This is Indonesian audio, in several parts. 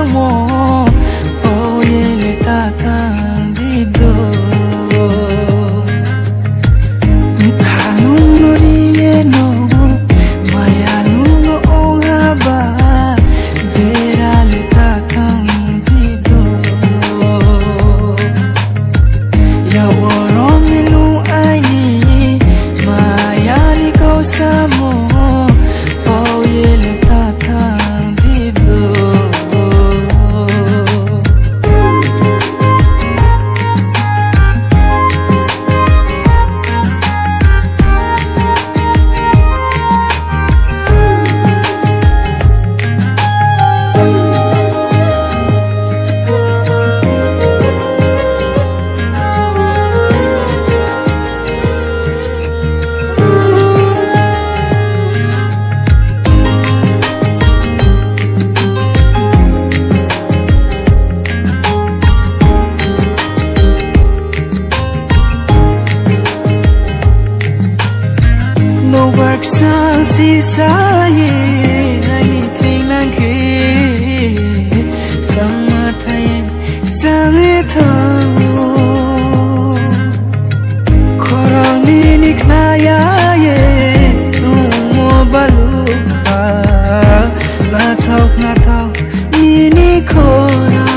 samo o yele tatandido kanungo rieno mayanungo ongaba berale tatandido ya woromilu ayi mayali ko samo o yele tatandido no work sang si saye anything like it sama thaye jange thayo korani niknaya ye tumo balu na thau nini khora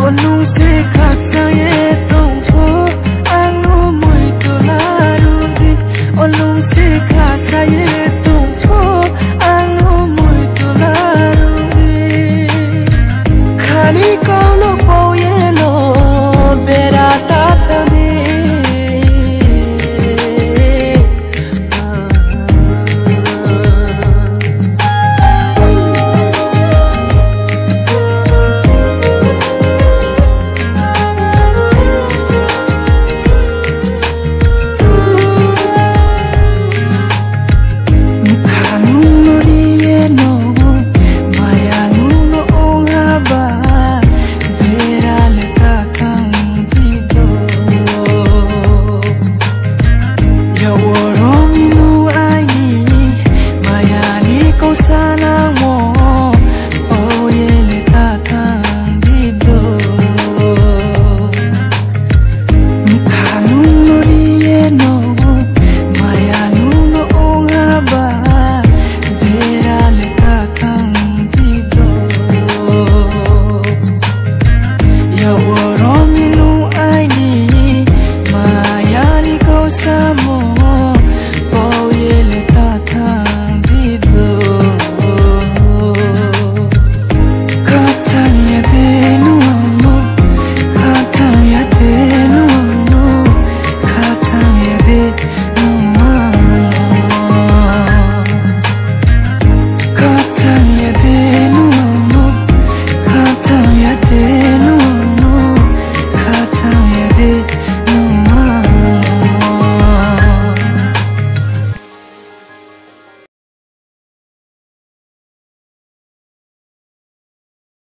onu se khak saye tong pho anu moi to laru onu se khasa ye tumko anu moi to laru khali ko